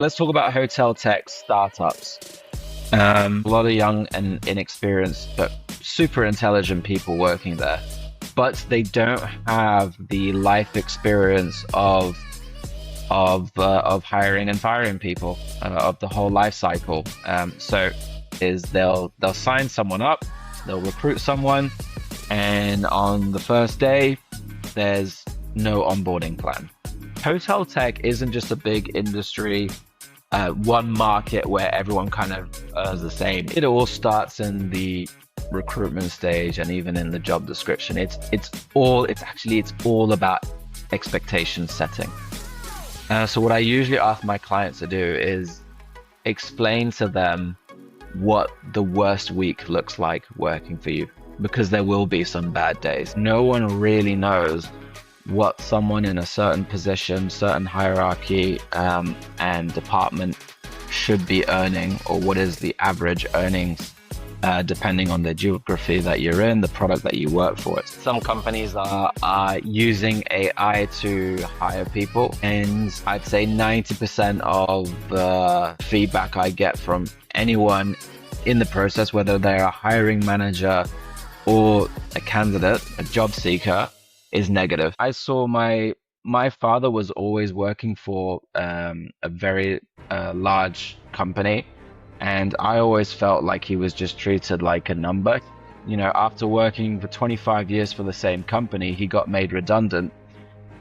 Let's talk about hotel tech startups. A lot of young and inexperienced, but super intelligent people working there, but they don't have the life experience of hiring and firing people, of the whole life cycle. So is they'll sign someone up, they'll recruit someone, and on the first day, there's no onboarding plan. Hotel tech isn't just a big industry, one market where everyone kind of is the same. It all starts in the recruitment stage and even in the job description. It's all about expectation setting. So what I usually ask my clients to do is explain to them what the worst week looks like working for you, because there will be some bad days. No one really knows what someone in a certain position, certain hierarchy, and department should be earning, or what is the average earnings, depending on the geography that you're in, the product that you work for. Some companies are using AI to hire people, and I'd say 90% of the feedback I get from anyone in the process, whether they're a hiring manager or a candidate, a job seeker, is negative. I saw my father was always working for a very large company, and I always felt like he was just treated like a number. You know, after working for 25 years for the same company, he got made redundant,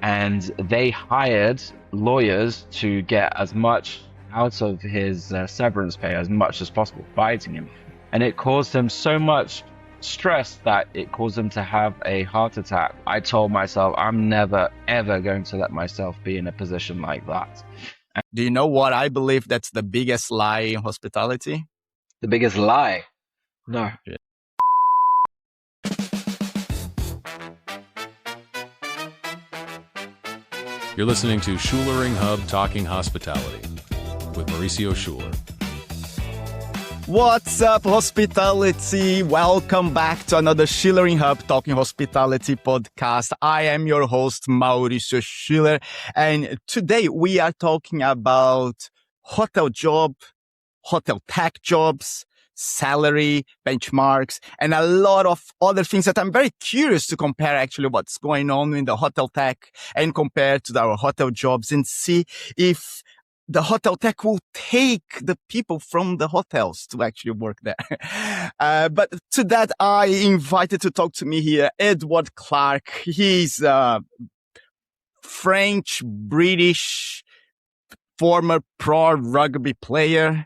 and they hired lawyers to get as much out of his severance pay as much as possible, fighting him. And it caused him so much stress that it caused him to have a heart attack. I told myself, I'm never, ever going to let myself be in a position like that. Do you know what I believe that's the biggest lie in hospitality? The biggest lie? No. You're listening to Schulering Hub Talking Hospitality with Mauricio Schuler. What's up, hospitality? Welcome back to another Schillering Hub Talking Hospitality podcast. I am your host, Mauricio Schuler, and today we are talking about hotel tech jobs, salary, benchmarks, and a lot of other things that I'm very curious to compare actually what's going on in the hotel tech and compare to our hotel jobs and see if the hotel tech will take the people from the hotels to actually work there. But to that, I invited to talk to me here, Edouard Clark. He's a French-British former pro rugby player.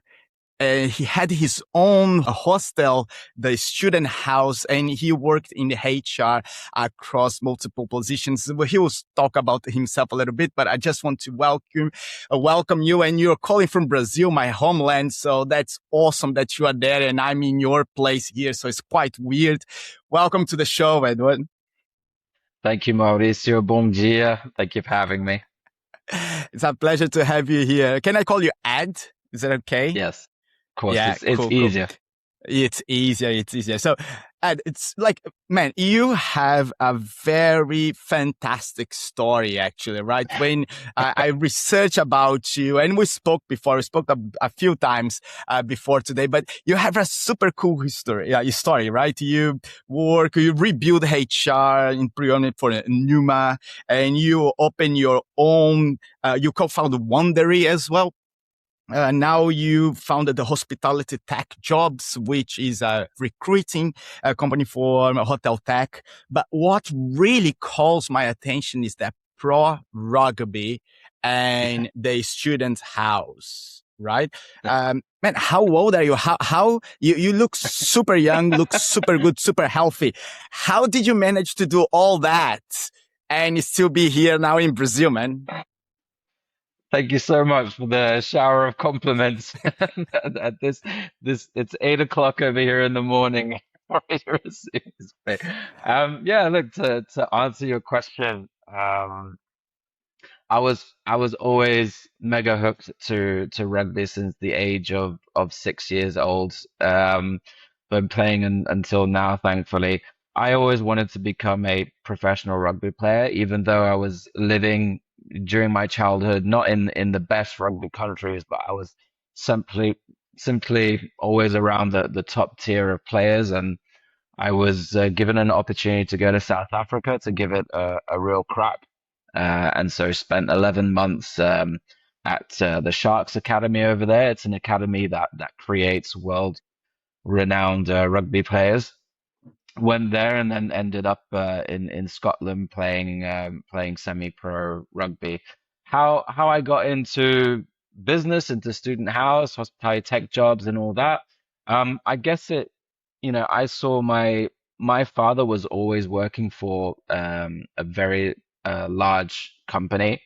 He had his own hostel, the student house, and he worked in the HR across multiple positions. He will talk about himself a little bit, but I just want to welcome you. And you're calling from Brazil, my homeland. So that's awesome that you are there and I'm in your place here. So it's quite weird. Welcome to the show, Edouard. Thank you, Mauricio. Bom dia. Thank you for having me. It's a pleasure to have you here. Can I call you Ed? Is that okay? Yes. Of course, Yeah, it's cool, easier. Cool. It's easier. So, and it's like, man, you have a very fantastic story, actually, right? When I researched about you, and we spoke a few times before today, but you have a super cool story, right? You rebuild HR in Prione for Numa, and you open your own, you co-founded Wondery as well. Now you founded the Hospitality Tech Jobs, which is a recruiting company for hotel tech. But what really calls my attention is that pro rugby and the student house, right? Man, how old are you? How you look super young, look super good, super healthy. How did you manage to do all that and still be here now in Brazil, man? Thank you so much for the shower of compliments. At this, it's 8 o'clock over here in the morning. Yeah, look, to answer your question, I was always mega hooked to rugby since the age of 6 years old. Been playing until now, thankfully. I always wanted to become a professional rugby player, even though I was living during my childhood, not in the best rugby countries, but I was simply simply always around the top tier of players, and I was given an opportunity to go to South Africa to give it a real crack, and so spent 11 months at the Sharks Academy over there. It's an academy that creates world-renowned rugby players. Went there and then ended up in Scotland playing semi-pro rugby. How I got into business, into student house, hospitality tech jobs, and all that. I guess I saw my father was always working for a very large company,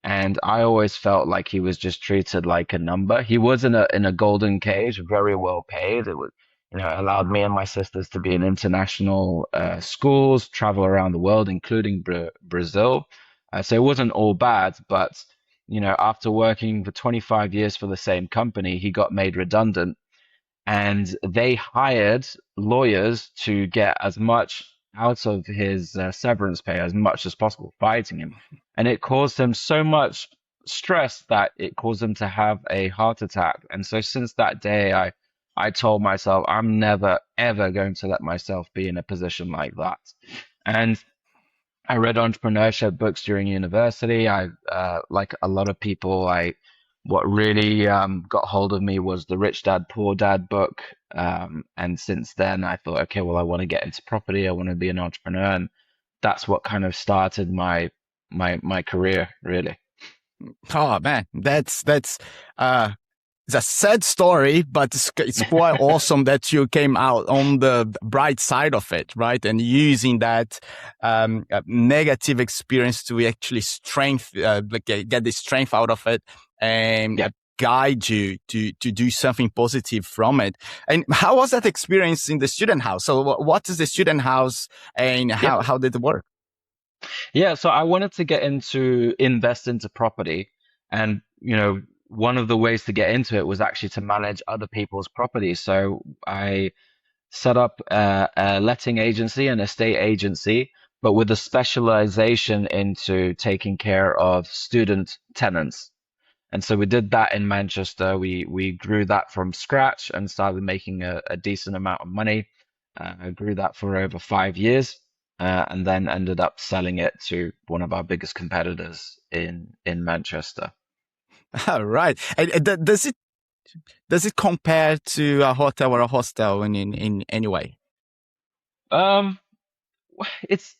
and I always felt like he was just treated like a number. He was in a golden cage, very well paid. It was, allowed me and my sisters to be in international schools, travel around the world, including Brazil. So it wasn't all bad, but after working for 25 years for the same company, he got made redundant, and they hired lawyers to get as much out of his severance pay as much as possible, fighting him. And it caused him so much stress that it caused him to have a heart attack. And so since that day, I told myself, I'm never, ever going to let myself be in a position like that. And I read entrepreneurship books during university. Like a lot of people, what really got hold of me was the Rich Dad Poor Dad book. And since then, I thought, okay, well, I want to get into property. I want to be an entrepreneur, and that's what kind of started my career, really. Oh man, that's it's a sad story, but it's quite awesome that you came out on the bright side of it, right? And using that negative experience to actually get the strength out of it and Yeah. guide you to do something positive from it. And how was that experience in the student house? So what is the student house, and how did it work? Yeah, so I wanted to invest into property, and one of the ways to get into it was actually to manage other people's property. So I set up a letting agency, an estate agency, but with a specialization into taking care of student tenants. And so we did that in Manchester. We grew that from scratch and started making a decent amount of money. Grew that for over 5 years, and then ended up selling it to one of our biggest competitors in Manchester. All right. And does it compare to a hotel or a hostel in any way? Um, it's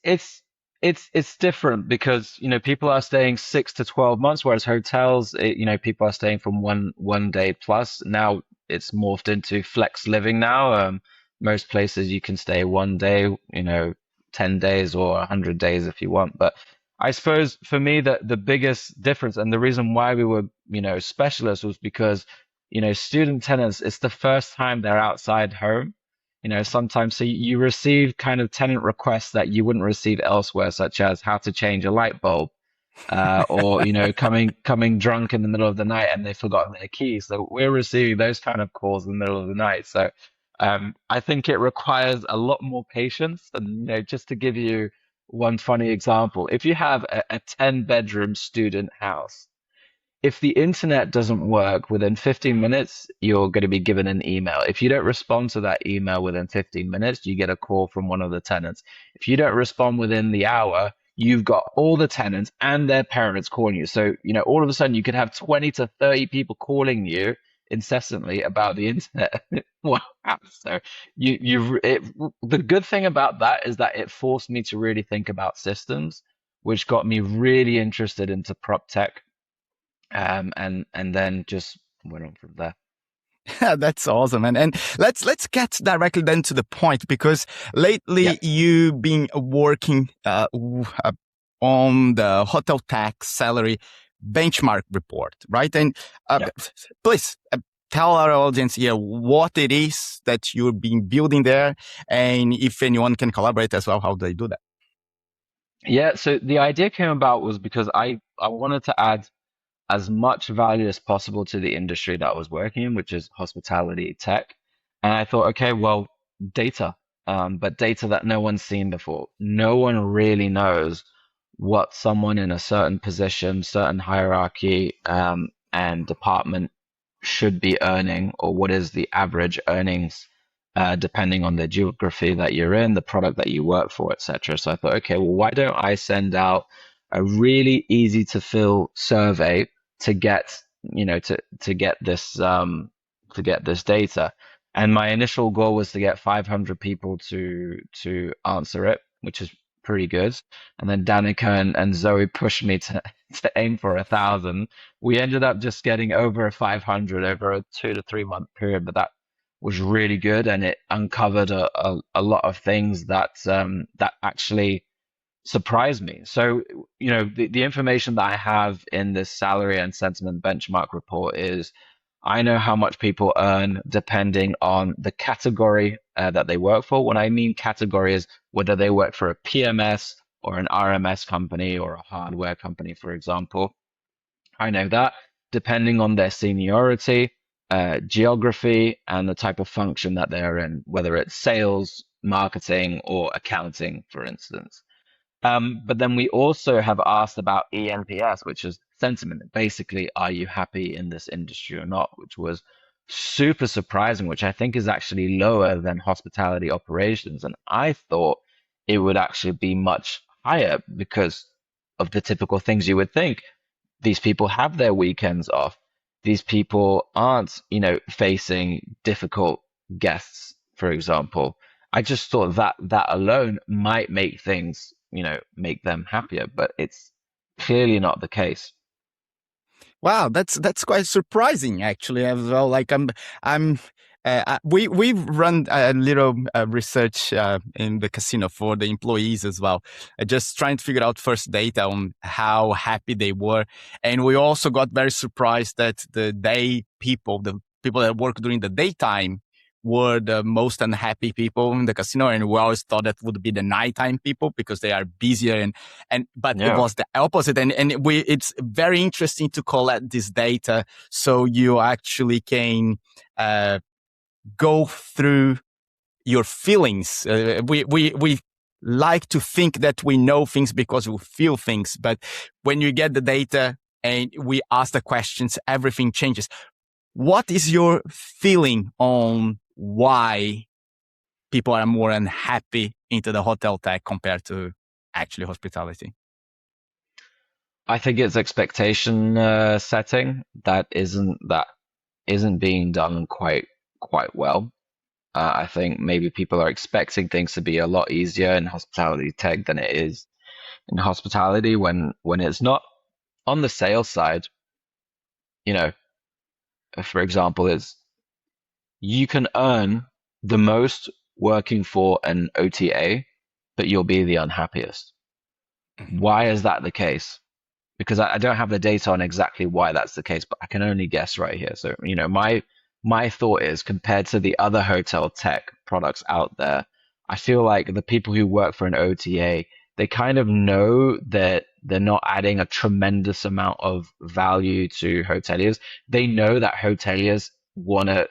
different because people are staying 6 to 12 months, whereas hotels, people are staying from one day plus. Now it's morphed into flex living now. Most places you can stay one day, 10 days or 100 days if you want. But I suppose for me the biggest difference and the reason why we were, specialists was because, student tenants, it's the first time they're outside home. Sometimes so you receive kind of tenant requests that you wouldn't receive elsewhere, such as how to change a light bulb, or coming drunk in the middle of the night and they've forgotten their keys. So we're receiving those kind of calls in the middle of the night. So I think it requires a lot more patience. And just to give you one funny example, if you have a 10-bedroom student house, if the internet doesn't work within 15 minutes, you're going to be given an email. If you don't respond to that email within 15 minutes, you get a call from one of the tenants. If you don't respond within the hour, you've got all the tenants and their parents calling you. So, all of a sudden you could have 20 to 30 people calling you incessantly about the internet. Wow. So the good thing about that is that it forced me to really think about systems, which got me really interested into prop tech. And then just went on from there. That's awesome. And let's get directly then to the point, because lately you've been working on the hotel tax salary benchmark report, right? And please tell our audience here what it is that you've been building there, and if anyone can collaborate as well, how they do that. Yeah, so the idea came about was because I wanted to add as much value as possible to the industry that I was working in, which is hospitality tech. And I thought, okay, well, data, but data that no one's seen before. No one really knows what someone in a certain position, certain hierarchy, and department should be earning, or what is the average earnings, depending on the geography that you're in, the product that you work for, etc. So I thought, okay, well, why don't I send out a really easy to fill survey to get, to get this data. And my initial goal was to get 500 people to answer it, which is pretty good. And then Danica and Zoe pushed me to to aim for 1,000. We ended up just getting over 500 over a 2 to 3 month period, but that was really good, and it uncovered a lot of things that that actually surprised me. So, the information that I have in this salary and sentiment benchmark report is I know how much people earn depending on the category that they work for. When I mean category is whether they work for a PMS or an RMS company or a hardware company, for example. I know that depending on their seniority, geography, and the type of function that they're in, whether it's sales, marketing, or accounting, for instance. But then we also have asked about ENPS, which is sentiment. Basically, are you happy in this industry or not? Which was super surprising, which I think is actually lower than hospitality operations. And I thought it would actually be much higher because of the typical things you would think. These people have their weekends off. These people aren't, facing difficult guests, for example. I just thought that that alone might make things, make them happier, but it's clearly not the case. Wow, that's quite surprising actually as well. Like I'm we've run a little research in the casino for the employees as well, just trying to figure out first data on how happy they were, and we also got very surprised that the people that work during the daytime were the most unhappy people in the casino, and we always thought that would be the nighttime people because they are busier, and but it Yeah. was the opposite, and we it's very interesting to collect this data so you actually can go through your feelings. We like to think that we know things because we feel things, but when you get the data and we ask the questions, everything changes. What is your feeling on why people are more unhappy into the hotel tech compared to actually hospitality? I think it's expectation setting that isn't being done quite well. I think maybe people are expecting things to be a lot easier in hospitality tech than it is in hospitality when it's not. On the sales side, you know, for example, is you can earn the most working for an OTA, but you'll be the unhappiest. Mhm. Why is that the case? Because I don't have the data on exactly why that's the case, but I can only guess right here. So, my thought is compared to the other hotel tech products out there, I feel like the people who work for an OTA, they kind of know that they're not adding a tremendous amount of value to hoteliers. They know that hoteliers want to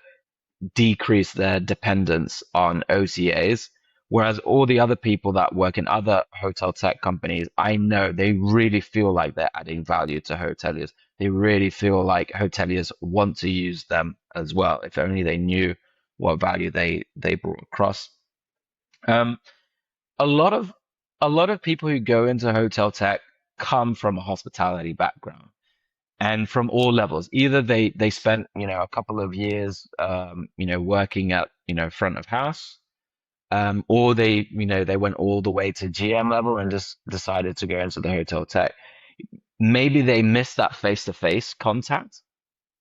decrease their dependence on OTAs. Whereas all the other people that work in other hotel tech companies, I know they really feel like they're adding value to hoteliers. They really feel like hoteliers want to use them as well. If only they knew what value they brought across. Um, a lot of a lot of people who go into hotel tech come from a hospitality background and from all levels. Either they spent, a couple of years, working at, front of house, or they went all the way to GM level and just decided to go into the hotel tech. Maybe they missed that face-to-face contact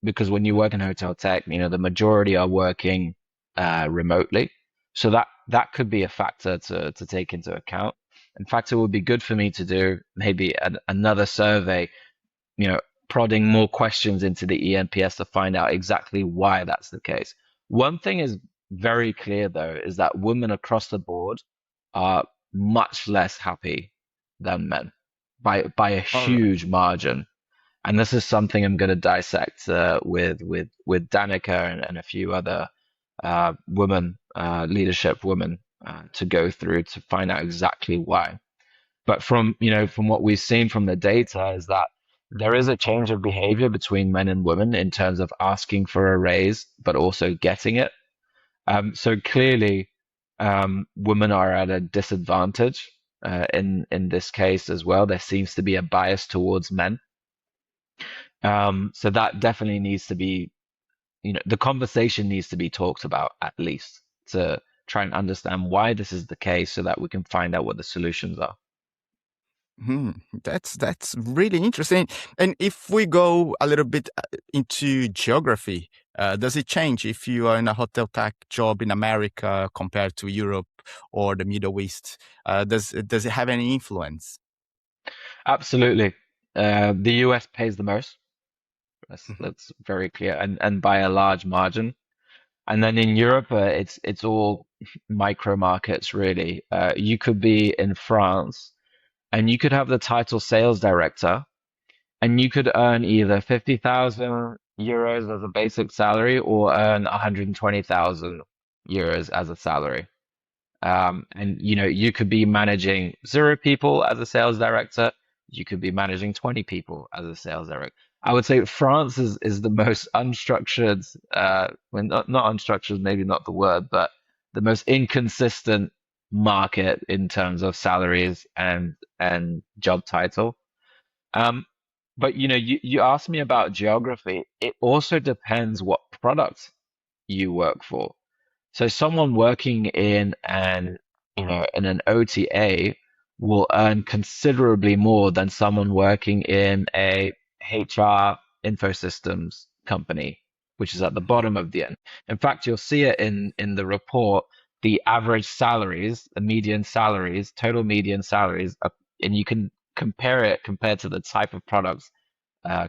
because when you work in hotel tech, the majority are working remotely. So that could be a factor to take into account. In fact, it would be good for me to do maybe another survey, you know, prodding more questions into the ENPS to find out exactly why that's the case. One thing is very clear though, is that women across the board are much less happy than men by a All right. huge margin. And this is something I'm going to dissect with Danica and a few other women leadership women to go through to find out exactly why. But from what we've seen from the data is that there is a change of behavior between men and women in terms of asking for a raise, but also getting it. So clearly, women are at a disadvantage in this case as well. There seems to be a bias towards men. So that definitely needs to be, the conversation needs to be talked about at least to try and understand why this is the case so that we can find out what the solutions are. Hmm, that's really interesting. And if we go a little bit into geography, does it change if you are in a hotel tech job in America compared to Europe or the Middle East? Does it have any influence? Absolutely. The US pays the most. Mhm. That's very clear, and by a large margin. And then in Europe, it's all micro markets really. You could be in France and you could have the title sales director, and you could earn either 50,000 euros as a basic salary or earn 120,000 euros as a salary. And you could be managing 0 people as a sales director. You could be managing 20 people as a sales director. I would say France is the most unstructured, well, not unstructured, maybe not the word, but the most inconsistent market in terms of salaries and job title. Um, but you asked me about geography. It also depends what product you work for. So someone working in an OTA will earn considerably more than someone working in a HR infosystems company, which is at the bottom of the end. In fact, you'll see it in the report, the average salaries, the median salaries, total median salaries, and you can compare it compared to the type of products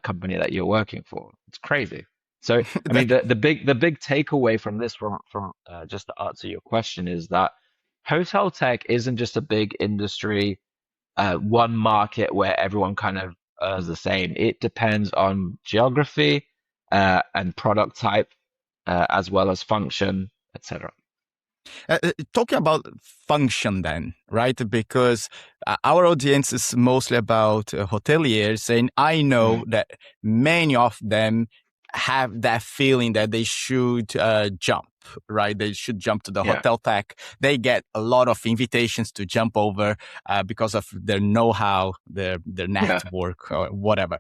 company that you're working for. It's crazy. So, I mean, That the big takeaway from this, from just to answer your question, is that hotel tech isn't just a big industry, one market where everyone kind of earns the same. It depends on geography, and product type, as well as function, etc. talking about function then, right? Because our audience is mostly about hoteliers, and I know Mm. that many of them have that feeling that they should jump, right? They should jump to the Yeah, hotel tech. They get a lot of invitations to jump over because of their know-how, their yeah, network, or whatever.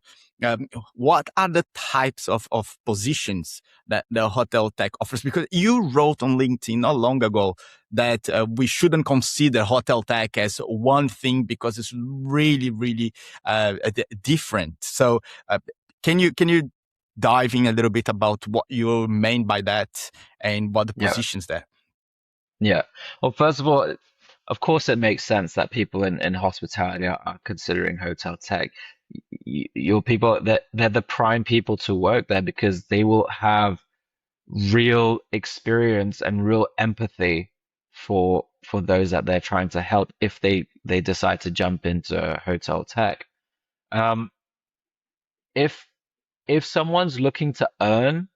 What are the types of positions that the hotel tech offers? Because you wrote on LinkedIn not long ago that we shouldn't consider hotel tech as one thing because it's really, really different. So, can you dive in a little bit about what you mean by that and what the yeah, positions there? yeah. Well, first of all, of course, it makes sense that people in hospitality are considering hotel tech. Your people that they're the prime people to work there because they will have real experience and real empathy for those that they're trying to help if they decide to jump into hotel tech. Um, if if someone's looking to earn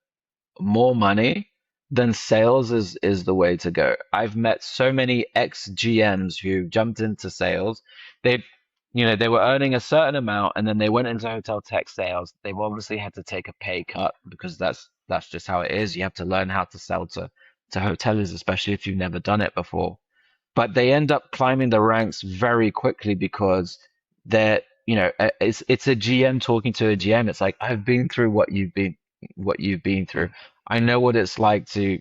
more money, then sales is the way to go. I've met so many ex GMs who jumped into sales. They, they were earning a certain amount, and then they went into hotel tech sales. They've obviously had to take a pay cut because that's just how it is. You have to learn how to sell to hoteliers, especially if you've never done it before. But they end up climbing the ranks very quickly because it's a GM talking to a GM. It's like, I've been through what you've been through. I know what it's like to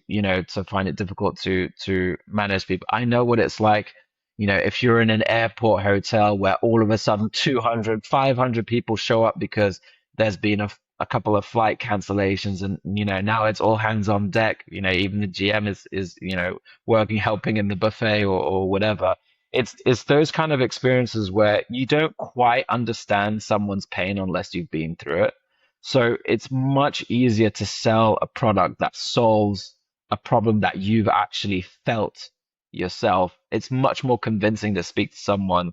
find it difficult to manage people. I know what it's like, if you're in an airport hotel where all of a sudden 200, 500 people show up because there's been a couple of flight cancellations, and now it's all hands on deck. Even the GM is working, helping in the buffet or whatever. It's those kind of experiences where you don't quite understand someone's pain unless you've been through it. So it's much easier to sell a product that solves a problem that you've actually felt yourself. It's much more convincing to speak to someone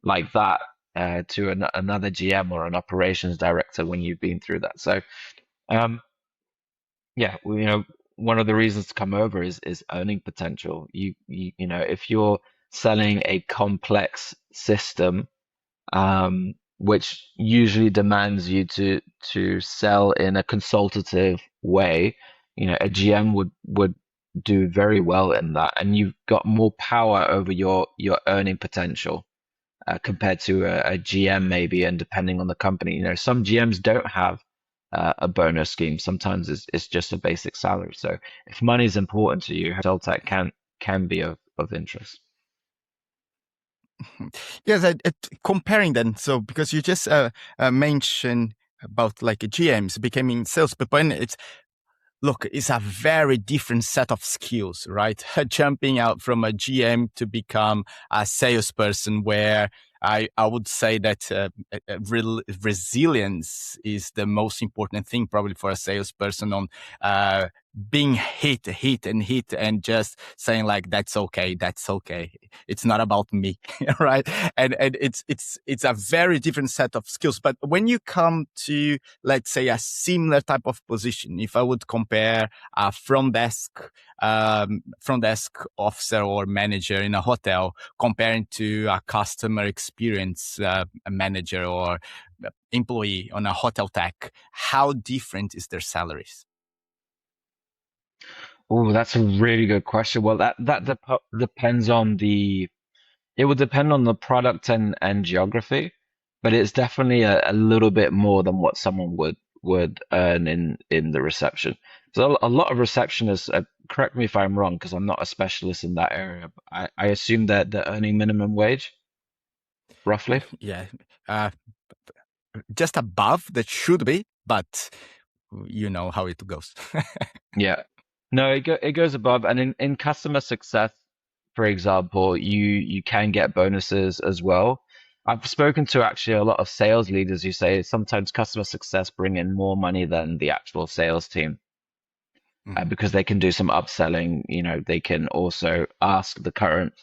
like that, to another GM or an operations director when you've been through that. So, um, yeah, one of the reasons to come over is earning potential. If you're selling a complex system, which usually demands you to sell in a consultative way. A GM would do very well in that, and you've got more power over your earning potential compared to a GM maybe, and depending on the company. Some GMs don't have a bonus scheme. Sometimes it's just a basic salary. So if money is important to you, hotel tech can be of interest. Yes, comparing then. So because you just mentioned about like GMs becoming salespeople, and it's a very different set of skills, right? Jumping out from a GM to become a salesperson, where I would say that resilience is the most important thing probably for a salesperson on being hit and just saying like, that's okay. It's not about me, right? And it's a very different set of skills. But when you come to, let's say, a similar type of position, if I would compare a front desk officer or manager in a hotel comparing to a customer experience manager or employee on a hotel tech, how different is their salaries? Oh, that's a really good question. Well, depends on it would depend on the product and geography, but it's definitely a little bit more than what someone would earn in the reception. So a lot of receptionists, correct me if I'm wrong, because I'm not a specialist in that area, but I assume that they're earning minimum wage, roughly. Yeah, just above that should be, but you know how it goes. Yeah. No, it goes above, and in customer success, for example, you can get bonuses as well. I've spoken to actually a lot of sales leaders who say sometimes customer success bring in more money than the actual sales team, because they can do some upselling. They can also ask the current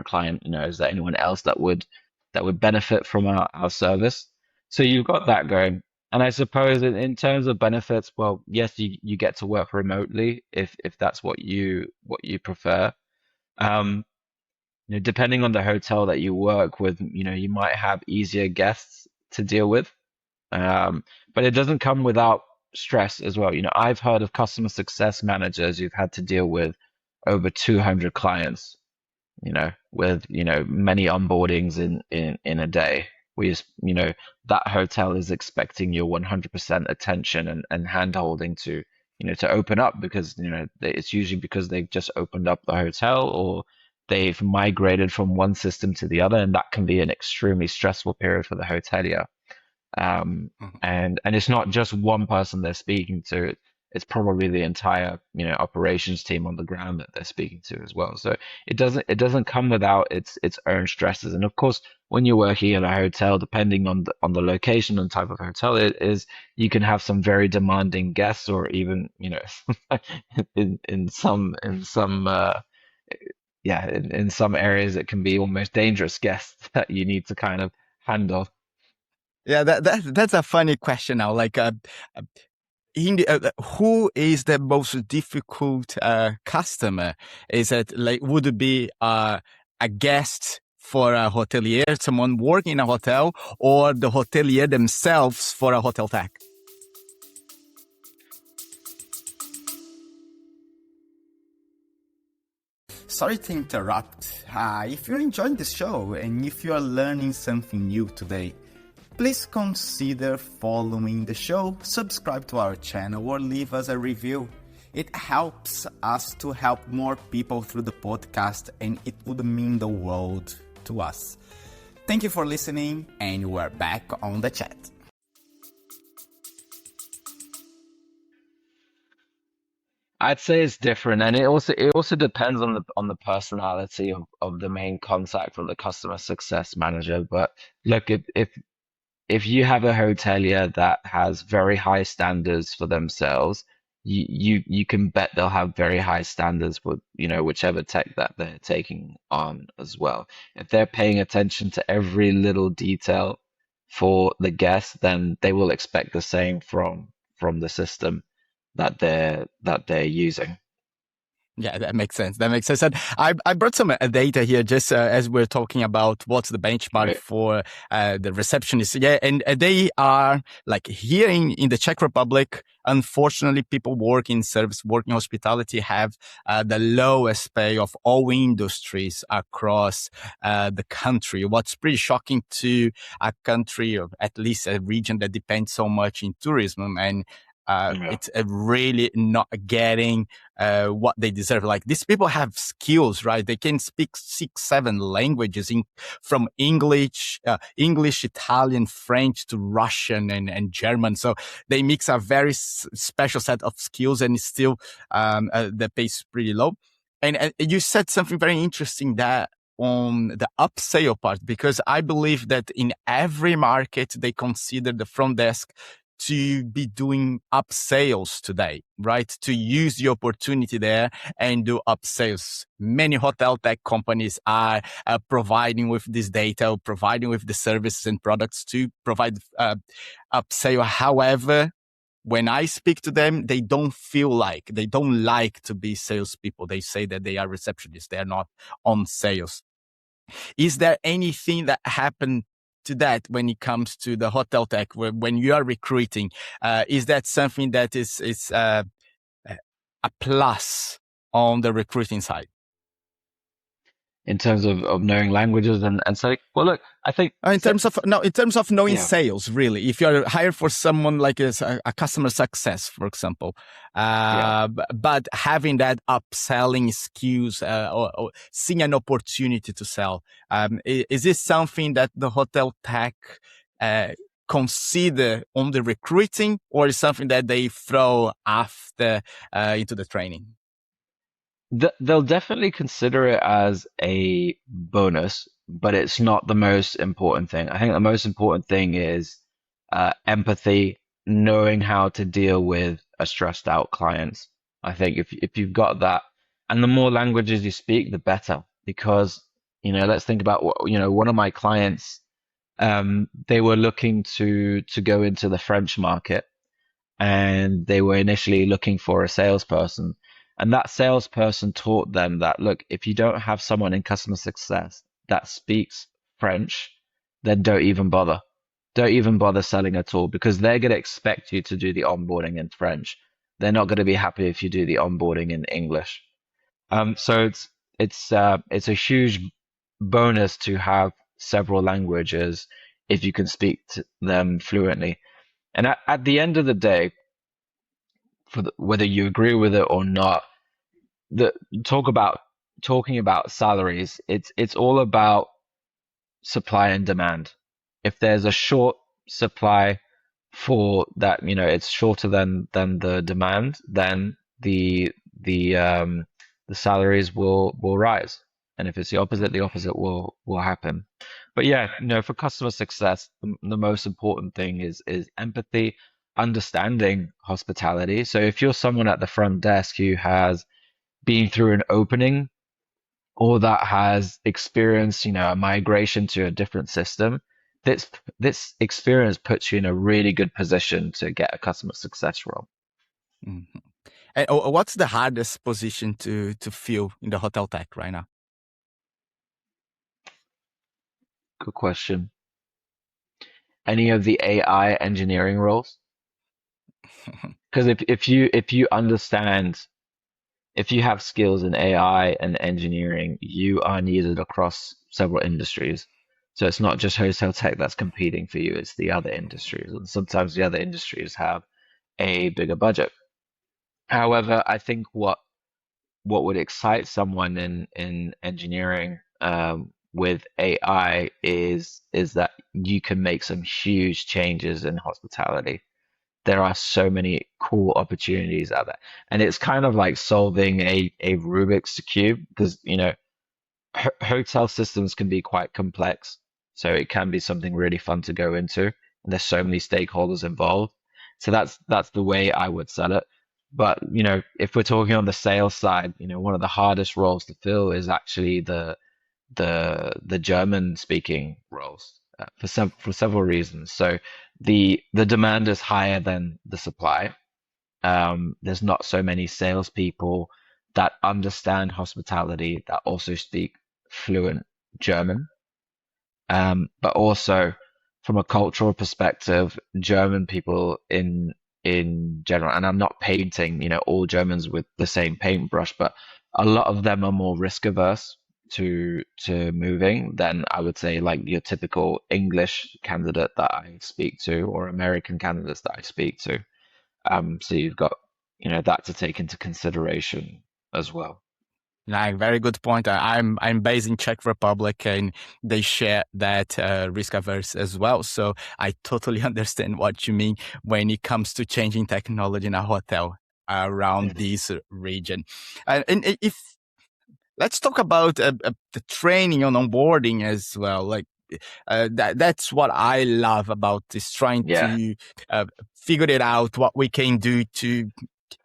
client, is there anyone else that would benefit from our service? So you've got that going. And I suppose in terms of benefits, well, yes, you get to work remotely if that's what you prefer. Um, Depending on the hotel that you work with, you might have easier guests to deal with. Um, but it doesn't come without stress as well. I've heard of customer success managers who've had to deal with over 200 clients, with, many onboardings in a day. That hotel is expecting your 100% attention and hand holding to open up, because, it's usually because they've just opened up the hotel, or they've migrated from one system to the other, and that can be an extremely stressful period for the hotelier. And it's not just one person they're speaking to. It's probably the entire, operations team on the ground that they're speaking to as well. So it doesn't come without its own stresses. And of course, when you're working in a hotel, depending on the location and type of hotel it is, you can have some very demanding guests, or even, in some areas it can be almost dangerous guests that you need to kind of handle. Yeah, that's a funny question now. Like, who is the most difficult customer? Is it like, would it be a guest for a hotelier, someone working in a hotel, or the hotelier themselves for a hotel tech? Sorry to interrupt. If you're enjoying the show and if you are learning something new today, please consider following the show, subscribe to our channel, or leave us a review. It helps us to help more people through the podcast, and it would mean the world to us. Thank you for listening, and we're back on the chat. I'd say it's different, and it also depends on the personality of the main contact from the customer success manager. But look, if you have a hotelier that has very high standards for themselves, you can bet they'll have very high standards with, whichever tech that they're taking on as well. If they're paying attention to every little detail for the guest, then they will expect the same from the system that they're using. Yeah, that makes sense. That makes sense. And I brought some data here just as we're talking about what's the benchmark Right. for the receptionists. Yeah, and they are like here in the Czech Republic, unfortunately, people working in service, working hospitality have the lowest pay of all industries across the country. What's pretty shocking to a country, or at least a region that depends so much in tourism, and Yeah. it's really not getting what they deserve. Like these people have skills, right? They can speak 6, 7 languages from English, Italian, French to Russian and German. So they mix a very special set of skills, and it's still the pace is pretty low. And you said something very interesting that on the upsell part, because I believe that in every market they consider the front desk to be doing upsales today, right? To use the opportunity there and do upsales. Many hotel tech companies are providing with this data, providing with the services and products to provide upsale. However, when I speak to them, they don't like to be salespeople. They say that they are receptionists. They are not on sales. Is there anything that happened to that when it comes to the hotel tech, when you are recruiting? Is that something that is a plus on the recruiting side? In terms of knowing languages and so, well, look, I think In terms of knowing yeah, sales, really, if you're hired for someone like a customer success, for example, yeah. but having that upselling skills or seeing an opportunity to sell, is this something that the hotel tech consider on the recruiting, or is something that they throw after into the training? They'll definitely consider it as a bonus, but it's not the most important thing. I think the most important thing is empathy, knowing how to deal with a stressed out client. I think if you've got that, and the more languages you speak, the better. Because, let's think about one of my clients, they were looking to go into the French market, and they were initially looking for a salesperson. And that salesperson taught them that, look, if you don't have someone in customer success that speaks French, then don't even bother. Don't even bother selling at all, because they're going to expect you to do the onboarding in French. They're not going to be happy if you do the onboarding in English. So it's a huge bonus to have several languages if you can speak to them fluently. And at the end of the day, whether you agree with it or not, the talking about salaries, it's all about supply and demand. If there's a short supply for that, it's shorter than the demand, then the salaries will rise. And if it's the opposite will happen. But yeah, for customer success, the most important thing is empathy, understanding hospitality. So if you're someone at the front desk who has been through an opening, or that has experienced, a migration to a different system, this experience puts you in a really good position to get a customer success role. Mm-hmm. And what's the hardest position to fill in the hotel tech right now? Good question. Any of the AI engineering roles? Because if you understand, if you have skills in AI and engineering, you are needed across several industries. So it's not just hotel tech that's competing for you, it's the other industries. And sometimes the other industries have a bigger budget. However, I think what would excite someone in engineering, with AI is that you can make some huge changes in hospitality. There are so many cool opportunities out there, and it's kind of like solving a Rubik's cube, because hotel systems can be quite complex, so it can be something really fun to go into, and there's so many stakeholders involved. So that's the way I would sell it. But if we're talking on the sales side, one of the hardest roles to fill is actually the German speaking roles, for several reasons. So the demand is higher than the supply. There's not so many salespeople that understand hospitality, that also speak fluent German. But also from a cultural perspective, German people in general, and I'm not painting, all Germans with the same paintbrush, but a lot of them are more risk averse to moving than I would say like your typical English candidate that I speak to or American candidates that I speak to. So you've got, that to take into consideration as well. Like, very good point. I'm based in Czech Republic, and they share that risk averse as well. So I totally understand what you mean when it comes to changing technology in a hotel around Mhm. this region. And if let's talk about the training on onboarding as well. Like, that's what I love about this, trying Yeah. to figure it out what we can do to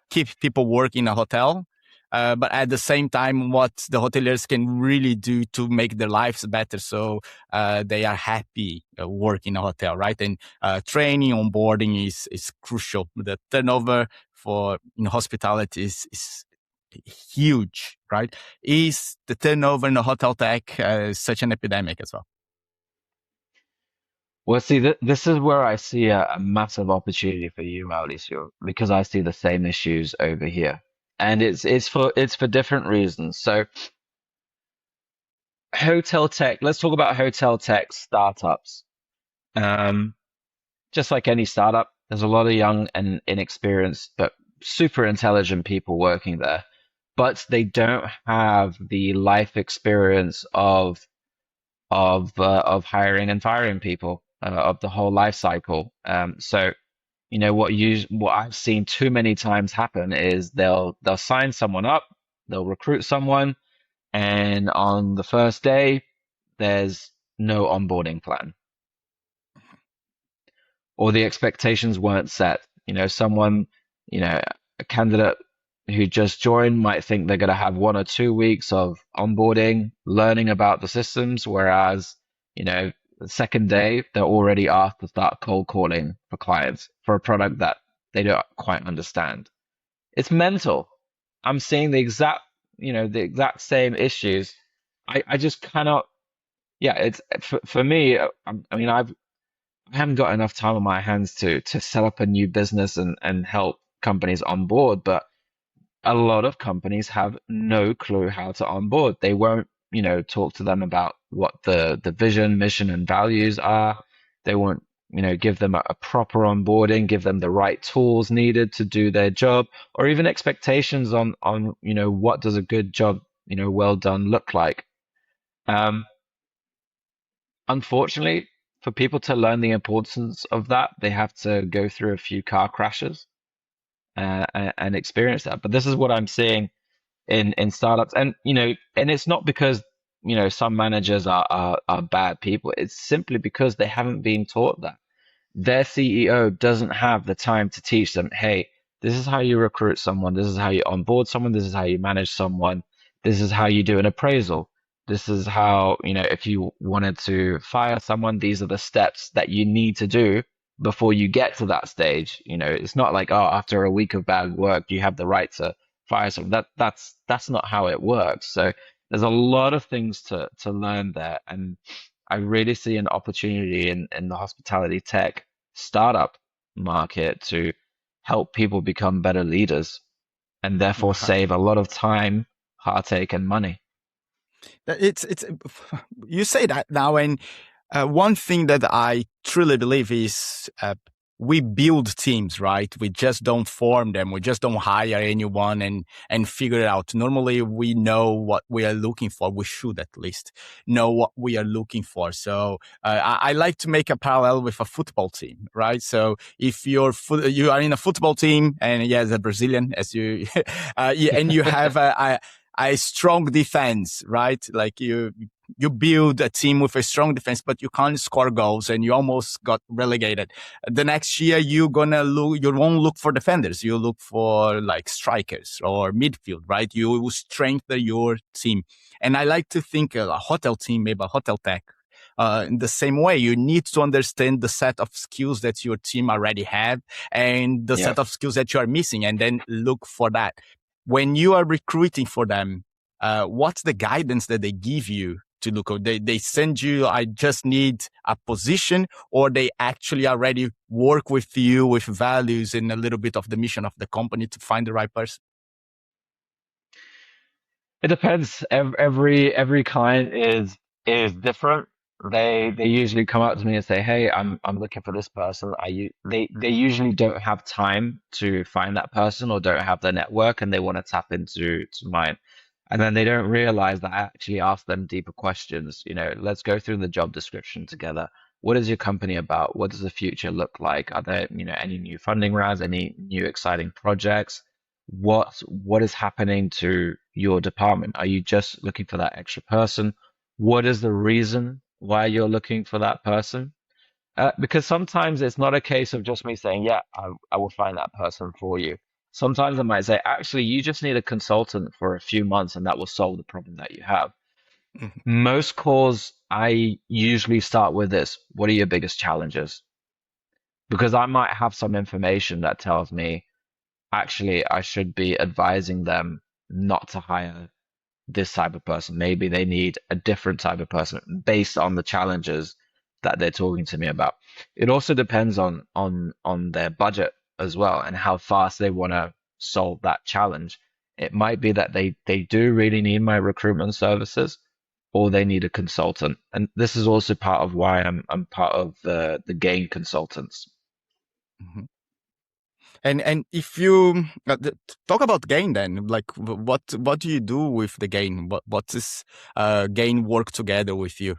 keep people working in a hotel. But at the same time, what the hoteliers can really do to make their lives better, so they are happy working in a hotel, right? And training, onboarding is crucial. The turnover for hospitality is huge, right? Is the turnover in the hotel tech such an epidemic as well? Well, see, this is where I see a massive opportunity for you, Mauricio, because I see the same issues over here, and it's for different reasons. So, hotel tech. Let's talk about hotel tech startups. Um, just like any startup, there's a lot of young and inexperienced but super intelligent people working there, but they don't have the life experience of hiring and firing people, of the whole life cycle. So what I've seen too many times happen is they'll sign someone up, they'll recruit someone, and on the first day there's no onboarding plan, or the expectations weren't set. Someone, a candidate who just joined might think they're going to have 1 or 2 weeks of onboarding, learning about the systems, whereas, the second day they're already asked to start cold calling for clients for a product that they don't quite understand. It's mental. I'm seeing the exact same issues. I just cannot. Yeah, it's for me. I haven't got enough time on my hands to set up a new business and help companies onboard, but a lot of companies have no clue how to onboard. They won't, talk to them about what the vision, mission, and values are. They won't, give them a proper onboarding, give them the right tools needed to do their job, or even expectations on what does a good job, well done look like. Um, Unfortunately, for people to learn the importance of that, they have to go through a few car crashes and experience that. But this is what I'm seeing in startups, and it's not because some managers are bad people. It's simply because they haven't been taught that. Their CEO doesn't have the time to teach them, hey, this is how you recruit someone, this is how you onboard someone, this is how you manage someone, this is how you do an appraisal. This is how, if you wanted to fire someone, these are the steps that you need to do before you get to that stage. It's not like, oh, after a week of bad work, you have the right to fire someone. That's not how it works. So there's a lot of things to learn there. And I really see an opportunity in the hospitality tech startup market to help people become better leaders and therefore save a lot of time, heartache, and money. It's you say that now, and one thing that I truly believe is we build teams, right? We just don't form them. We just don't hire anyone and figure it out. Normally, we know what we are looking for. We should at least know what we are looking for. So I like to make a parallel with a football team, right? So if you are in a football team, and yeah, as a Brazilian, as you and you have a strong defense, right? Like you build a team with a strong defense, but you can't score goals and you almost got relegated. The next year, you won't look for defenders. You look for like strikers or midfield, right? You will strengthen your team. And I like to think a hotel team, maybe a hotel tech. In the same way, you need to understand the set of skills that your team already have and the Yeah. set of skills that you are missing, and then look for that. when you are recruiting for them, what's the guidance that they give you to look at? They send you, I just need a position, or they actually already work with you with values and a little bit of the mission of the company to find the right person? It depends. Every client is different. They usually come up to me and say, "Hey, I'm looking for this person." They usually don't have time to find that person or don't have the network, and they want to tap into mine. And then they don't realize that I actually ask them deeper questions. Let's go through the job description together. What is your company about? What does the future look like? Are there, any new funding rounds, any new exciting projects? What is happening to your department? Are you just looking for that extra person? What is the reason why you're looking for that person? Because sometimes it's not a case of just me saying, yeah, I will find that person for you. Sometimes I might say, actually, you just need a consultant for a few months and that will solve the problem that you have. Mhm. Most calls, I usually start with this. What are your biggest challenges? Because I might have some information that tells me, actually, I should be advising them not to hire this type of person. Maybe they need a different type of person based on the challenges that they're talking to me about. It also depends on their budget as well and how fast they want to solve that challenge. It might be that they do really need my recruitment services or they need a consultant. And this is also part of why I'm part of the Gain consultants. Mhm. And if you talk about Gain, then like what do you do with the Gain? What is Gain work together with you?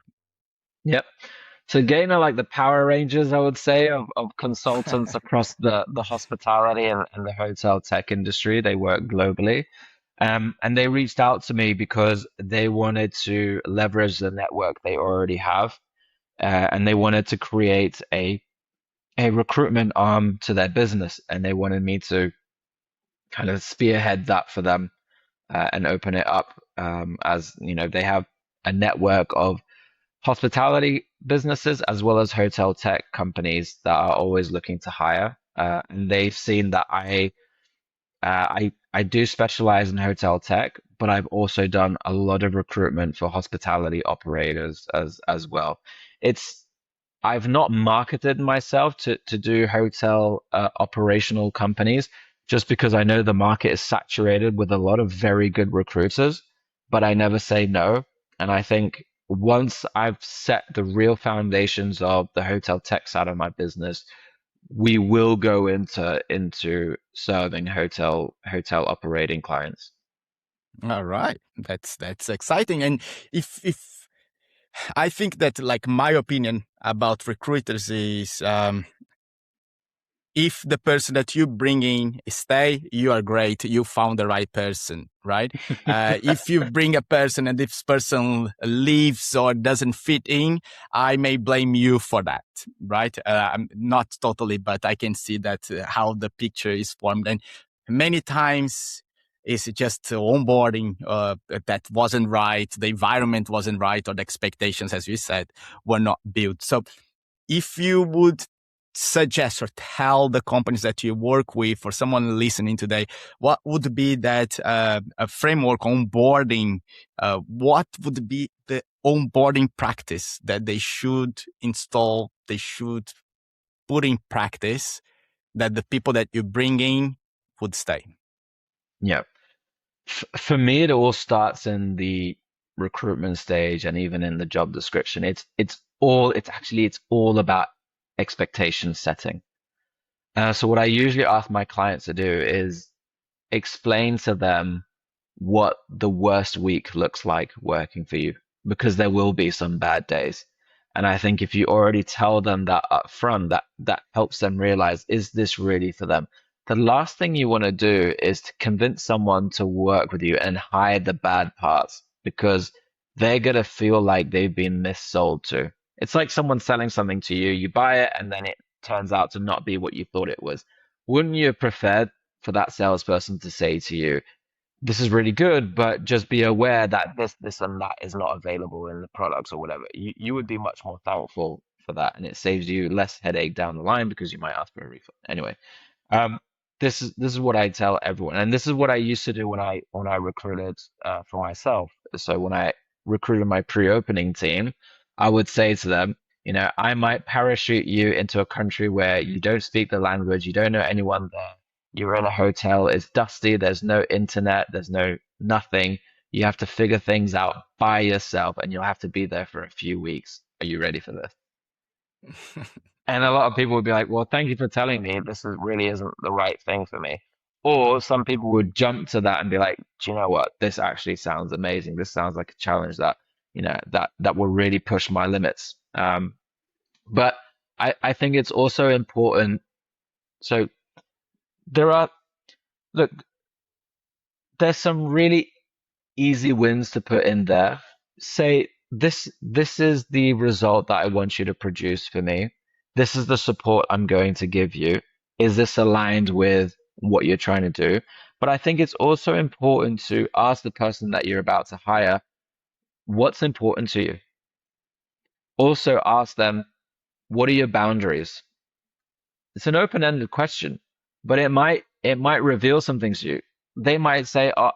Yep. So Gain are like the Power Rangers, I would say, of consultants across the hospitality and the hotel tech industry. They work globally. And they reached out to me because they wanted to leverage the network they already have, and they wanted to create a recruitment arm to their business, and they wanted me to kind of spearhead that for them, and open it up, as they have a network of hospitality businesses as well as hotel tech companies that are always looking to hire. And they've seen that I do specialize in hotel tech, but I've also done a lot of recruitment for hospitality operators as well. It's I've not marketed myself to do hotel operational companies just because I know the market is saturated with a lot of very good recruiters, but I never say no. And I think once I've set the real foundations of the hotel tech side of my business, we will go into serving hotel operating clients. All right, that's exciting. And if I think that like my opinion about recruiters is if the person that you bring in stay, you are great. You found the right person, right? If you bring a person and this person leaves or doesn't fit in, I may blame you for that, right? I'm not totally, but I can see that how the picture is formed. And many times it's just onboarding that wasn't right. The environment wasn't right, or the expectations, as you said, were not built. So if you would suggest or tell the companies that you work with or someone listening today, what would be that a framework onboarding? What would be the onboarding practice that they should install, they should put in practice that the people that you bring in would stay? Yeah. For me, it all starts in the recruitment stage and even in the job description. It's all about expectation setting. So what I usually ask my clients to do is explain to them what the worst week looks like working for you, because there will be some bad days. And I think if you already tell them that up front, that helps them realize, is this really for them? The last thing you want to do is to convince someone to work with you and hide the bad parts, because they're gonna feel like they've been missold to. It's like someone selling something to you, you buy it, and then it turns out to not be what you thought it was. Wouldn't you have preferred for that salesperson to say to you, this is really good, but just be aware that this, and that is not available in the products or whatever. You would be much more thankful for that, and it saves you less headache down the line because you might ask for a refund. Anyway, this is what I tell everyone, and this is what I used to do when I recruited for myself. So when I recruited my pre-opening team, I would say to them, I might parachute you into a country where you don't speak the language, you don't know anyone there. You're in a hotel, it's dusty, there's no internet, there's no nothing. You have to figure things out by yourself, and you'll have to be there for a few weeks. Are you ready for this? And a lot of people would be like, well, thank you for telling me really isn't the right thing for me. Or some people would jump to that and be like, do you know what? This actually sounds amazing. This sounds like a challenge that will really push my limits. But I think it's also important. So there are, look, there's some really easy wins to put in there. Say this is the result that I want you to produce for me. This is the support I'm going to give you. Is this aligned with what you're trying to do? But I think it's also important to ask the person that you're about to hire, what's important to you? Also ask them, what are your boundaries? It's an open-ended question, but it might reveal some things to you. They might say, oh,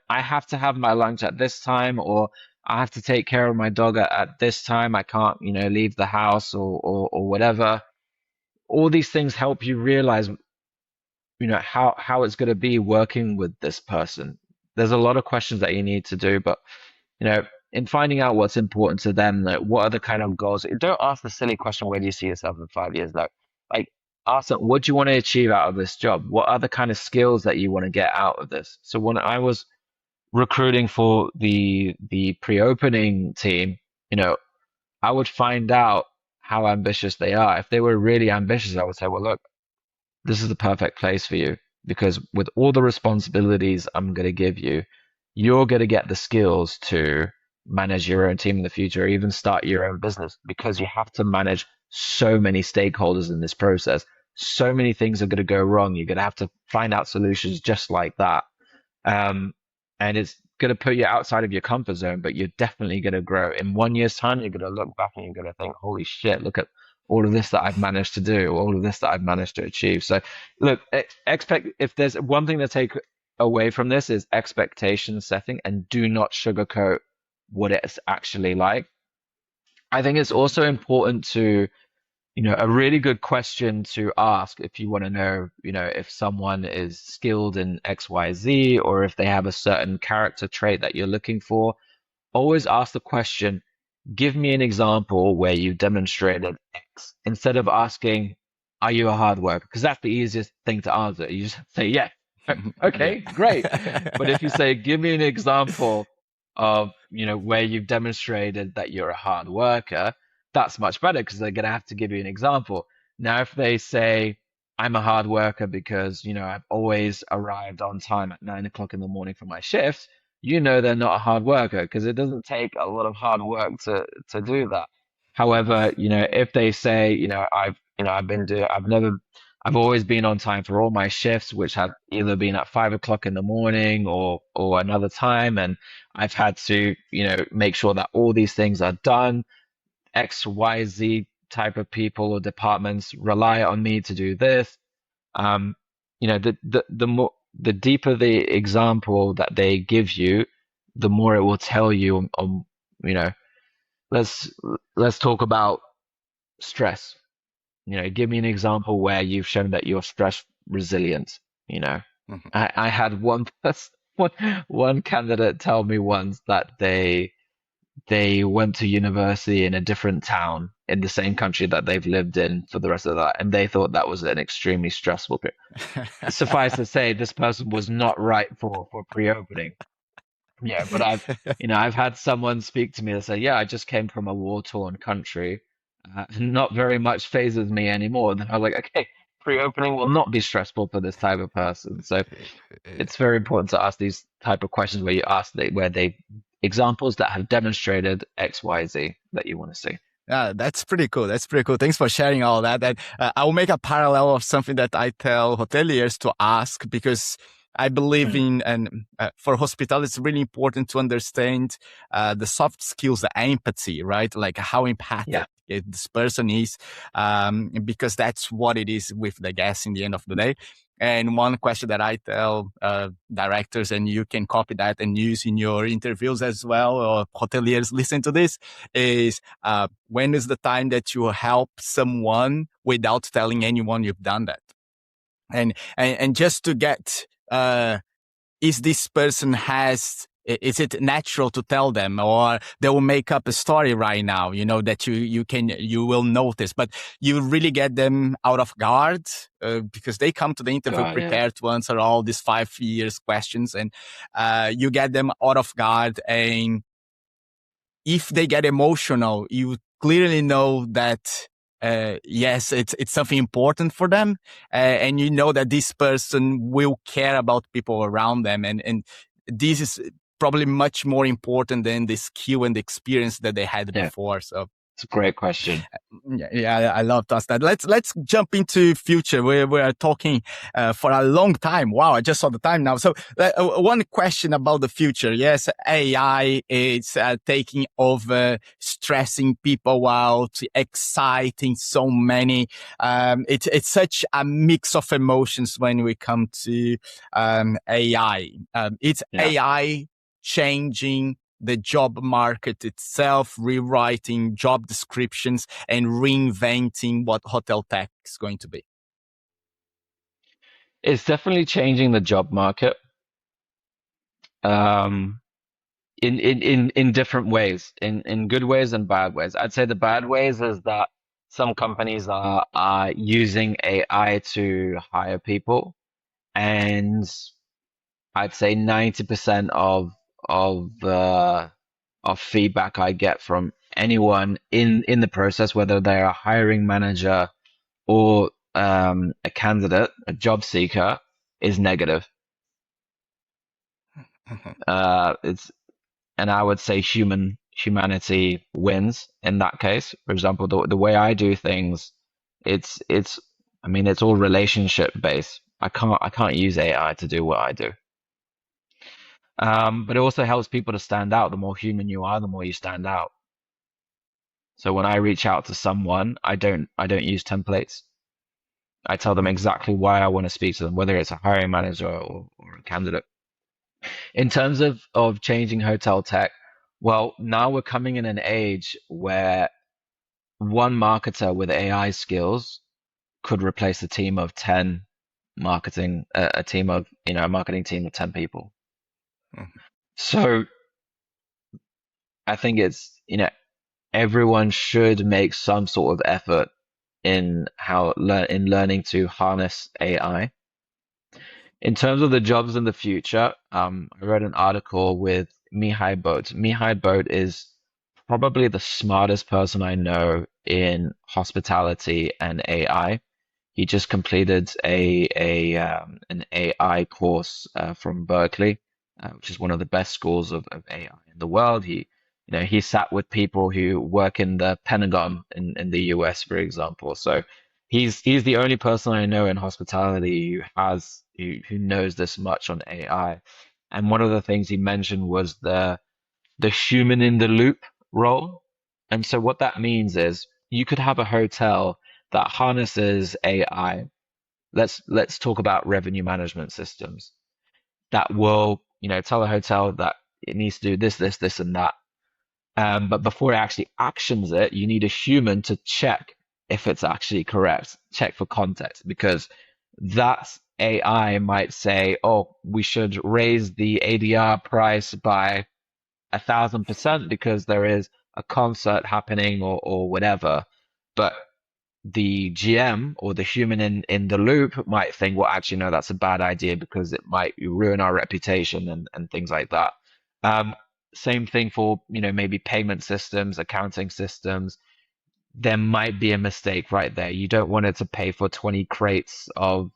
I have to have my lunch at this time, or I have to take care of my dog at this time. I can't, leave the house or whatever. All these things help you realize, how it's going to be working with this person. There's a lot of questions that you need to do, but in finding out what's important to them, like what are the kind of goals? Don't ask the silly question, where do you see yourself in 5 years? Like ask them, what do you want to achieve out of this job? What are the kind of skills that you want to get out of this? So when I was recruiting for the pre-opening team, I would find out how ambitious they are. If they were really ambitious, I would say, well, look, this is the perfect place for you, because with all the responsibilities I'm going to give you, you're going to get the skills to manage your own team in the future, or even start your own business, because you have to manage so many stakeholders in this process. So many things are going to go wrong. You're going to have to find out solutions just like that. Um, and it's going to put you outside of your comfort zone, but you're definitely going to grow. In 1 year's time, you're going to look back and you're going to think, holy shit, look at all of this that I've managed to do, all of this that I've managed to achieve. So look, expect, if there's one thing to take away from this, is expectation setting, and do not sugarcoat what it's actually like. I think it's also important to, a really good question to ask if you want to know, if someone is skilled in XYZ, or if they have a certain character trait that you're looking for. Always ask the question, give me an example where you demonstrated X, instead of asking, are you a hard worker? Because that's the easiest thing to answer. You just say, yeah, okay, great. But if you say, give me an example of, where you've demonstrated that you're a hard worker, that's much better, because they're going to have to give you an example. Now, if they say, I'm a hard worker because, I've always arrived on time at 9 o'clock in the morning for my shift, they're not a hard worker, because it doesn't take a lot of hard work to do that. However, if they say, I've always been on time for all my shifts, which have either been at 5 o'clock in the morning or another time, and I've had to, make sure that all these things are done. XYZ type of people or departments rely on me to do this. The deeper the example that they give you, the more it will tell you you know, let's talk about stress. Give me an example where you've shown that you're stress resilient. Mhm. I had one candidate tell me once that they went to university in a different town in the same country that they've lived in for the rest of their life, and they thought that was an extremely stressful period. Suffice to say, this person was not right for pre-opening. Yeah, but I've had someone speak to me and say, yeah, I just came from a war-torn country. Not very much phases me anymore. Then I was like, okay, pre-opening will not be stressful for this type of person. So it's very important to ask these type of questions where you ask where they examples that have demonstrated X, Y, Z that you want to see. That's pretty cool. That's pretty cool. Thanks for sharing all that. And I will make a parallel of something that I tell hoteliers to ask, because I believe in, and for hospitality, it's really important to understand the soft skills, the empathy, right? Like how empathic this person is, because that's what it is with the guests in the end of the day. And one question that I tell directors, and you can copy that and use in your interviews as well, or hoteliers listen to this, is when is the time that you help someone without telling anyone you've done that? And just to get, is this person is it natural to tell them, or they will make up a story right now, that you will notice, but you really get them out of guard, because they come to the interview prepared to answer all these 5 years questions, and you get them out of guard. And if they get emotional, you clearly know that, yes, it's something important for them, and you know that this person will care about people around them, and this is probably much more important than the skill and the experience that they had before. So it's a great question. Yeah, I love to ask that. Let's jump into future. We are talking for a long time. Wow, I just saw the time now. So one question about the future. Yes, AI is taking over, stressing people out, exciting so many. It's such a mix of emotions when we come to AI. It's AI changing the job market itself, rewriting job descriptions, and reinventing what hotel tech is going to be. It's definitely changing the job market, in different ways, in good ways and bad ways. I'd say the bad ways is that some companies are using AI to hire people, and I'd say 90% of feedback I get from anyone in the process, whether they're a hiring manager or a candidate, a job seeker, is negative. And I would say humanity wins in that case. For example, the way I do things, I mean, it's all relationship based. I can't use AI to do what I do. But it also helps people to stand out. The more human you are, the more you stand out. So when I reach out to someone, I don't use templates. I tell them exactly why I want to speak to them, whether it's a hiring manager or a candidate. In terms of changing hotel tech, well, now we're coming in an age where one marketer with AI skills could replace a team of 10 marketing, a team of, a marketing team of 10 people. So I think it's, everyone should make some sort of effort in learning to harness AI. In terms of the jobs in the future, I read an article with Mihai Boat. Mihai Boat is probably the smartest person I know in hospitality and AI. He just completed an AI course from Berkeley, which is one of the best schools of AI in the world. He sat with people who work in the Pentagon in the US, for example. So he's the only person I know in hospitality who knows this much on AI. And one of the things he mentioned was the human in the loop role. And so what that means is you could have a hotel that harnesses AI. Let's talk about revenue management systems that will, tell a hotel that it needs to do this, this, this, and that. But before it actually actions it, you need a human to check if it's actually correct, check for context, because that AI might say, oh, we should raise the ADR price by 1,000% because there is a concert happening or whatever. But the GM or the human in the loop might think, well, actually, no, that's a bad idea because it might ruin our reputation and things like that. Same thing for, maybe payment systems, accounting systems. There might be a mistake right there. You don't want it to pay for 20 crates of,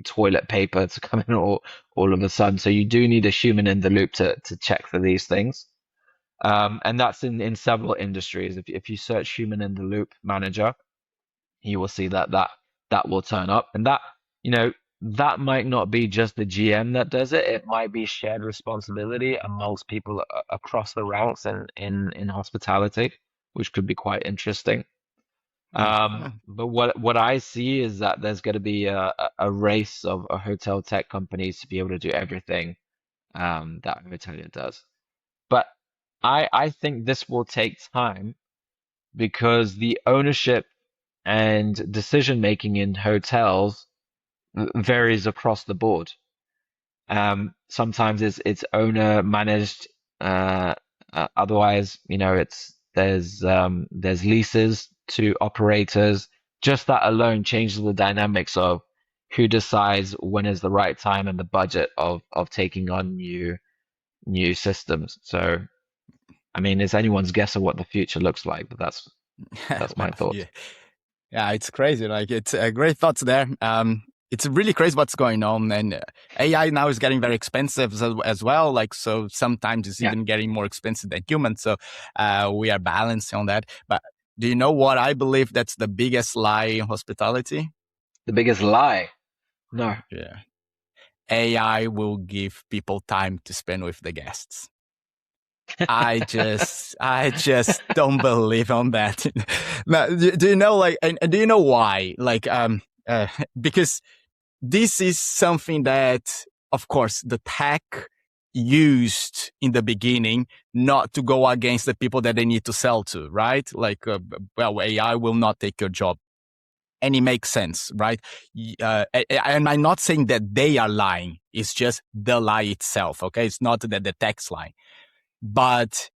toilet paper to come in all of a sudden. So you do need a human in the loop to check for these things. And that's in several industries. If you search human in the loop manager, you will see that will turn up. And that might not be just the GM that does it. It might be shared responsibility amongst people across the ranks in hospitality, which could be quite interesting. But what I see is that there's going to be a race of hotel tech companies to be able to do everything that Hotelier does. But I think this will take time because the ownership and decision making in hotels varies across the board. Sometimes it's owner managed. Uh, Otherwise, it's there's leases to operators. Just that alone changes the dynamics of who decides when is the right time and the budget of taking on new systems. So, I mean, it's anyone's guess of what the future looks like, but that's my Well, thoughts. yeah. Yeah, it's crazy. Like it's great thoughts there. It's really crazy what's going on, and AI now is getting very expensive as well. Like so, sometimes it's Yeah, even getting more expensive than humans. So we are balancing on that. But do you know what I believe that's the biggest lie in hospitality? the biggest lie. No. Yeah, AI will give people time to spend with the guests. I just don't believe on that. Now, do you know, like, and do you know why? Like, because this is something that, of course, the tech used in the beginning not to go against the people that they need to sell to, right? Like, well, AI will not take your job. And it makes sense, right? And I'm not saying that they are lying. It's just the lie itself, okay? It's not that the tech's lying. But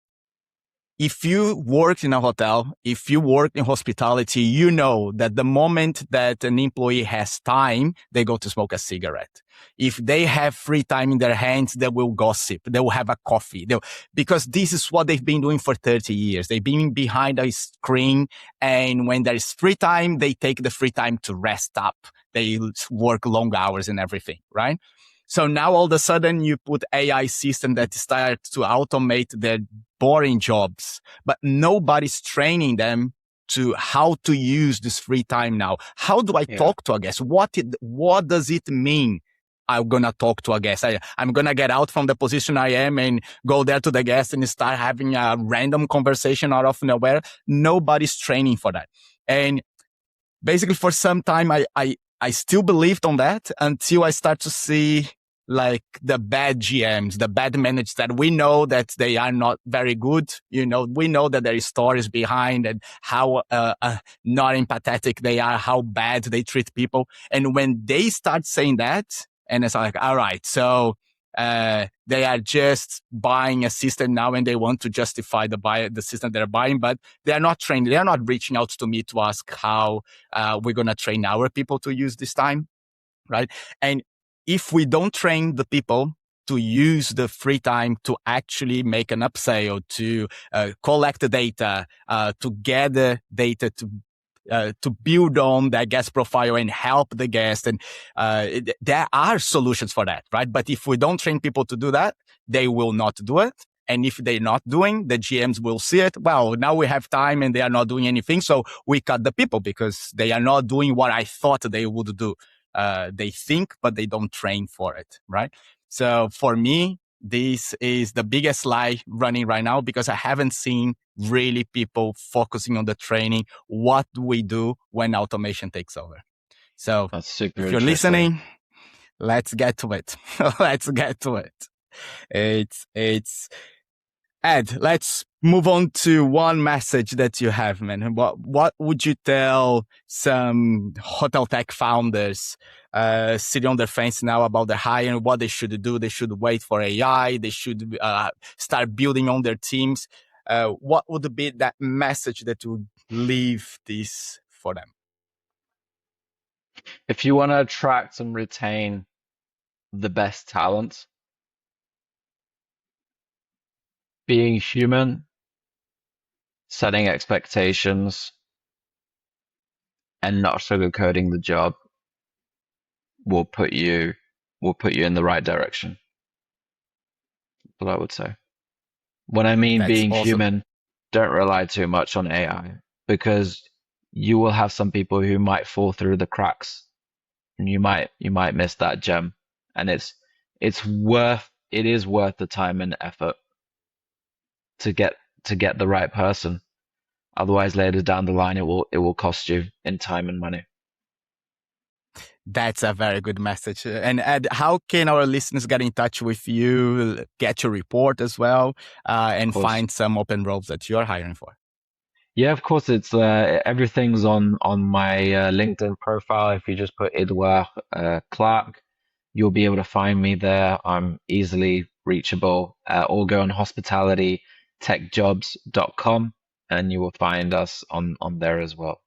if you work in a hotel, if you work in hospitality, you know that the moment that an employee has time, they go to smoke a cigarette. If they have free time in their hands, they will gossip. They will have a coffee. Because this is what they've been doing for 30 years. They've been behind a screen. And when there is free time, they take the free time to rest up. They work long hours and everything, right? So now all of a sudden you put AI system that starts to automate their boring jobs, but nobody's training them to how to use this free time now. How do I Yeah. talk to a guest? What does it mean? I'm going to talk to a guest. I'm going to get out from the position I am and go there to the guest and start having a random conversation out of nowhere. Nobody's training for that. And basically for some time, I still believed on that until I start to see like the bad GMs, the bad managers that we know that they are not very good. We know that there is stories behind and how not empathetic they are, how bad they treat people. And when they start saying that, and it's like, all right, so they are just buying a system now and they want to justify the system they're buying, but they are not trained. They are not reaching out to me to ask how we're going to train our people to use this time, right? And if we don't train the people to use the free time to actually make an upsell, to collect the data, to gather data, to build on that guest profile and help the guest. And there are solutions for that, right? But if we don't train people to do that, they will not do it. And if they're not doing, the GMs will see it. Well, now we have time and they are not doing anything. So we cut the people because they are not doing what I thought they would do. They think, but they don't train for it, right? So for me, this is the biggest lie running right now because I haven't seen really people focusing on the training. What do we do when automation takes over? So That's super if you're interesting. listening, let's get to it. Let's get to it. It's Ed, let's move on to one message that you have, man. What would you tell some hotel tech founders sitting on their fence now about the hiring, what they should do? They should wait for AI. They should start building on their teams. What would be that message that would leave this for them? If you want to attract and retain the best talent, being human, setting expectations, and not sugarcoating the job will put you in the right direction. That's what I would say. When I mean That's being awesome. human, don't rely too much on AI because you will have some people who might fall through the cracks and you might miss that gem. And it is worth the time and effort to get the right person. Otherwise, later down the line, it will cost you in time and money. That's a very good message. And Ed, how can our listeners get in touch with you, get your report as well, and find some open roles that you're hiring for? Yeah, of course. It's everything's on my LinkedIn profile. If you just put Edouard Clark, you'll be able to find me there. I'm easily reachable. Or go on hospitalitytechjobs.com, and you will find us on there as well.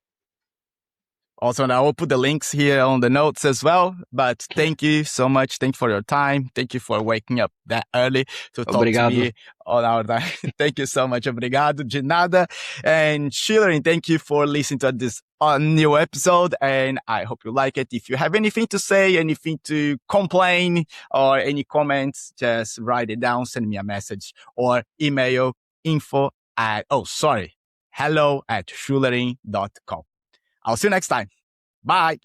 Also, and I will put the links here on the notes as well. But thank you so much. Thank you for your time. Thank you for waking up that early to talk to me on our time. Thank you so much. Obrigado de nada. And Schulering, thank you for listening to this new episode. And I hope you like it. If you have anything to say, anything to complain, or any comments, just write it down, send me a message, or email hello@schulering.com. I'll see you next time. Bye.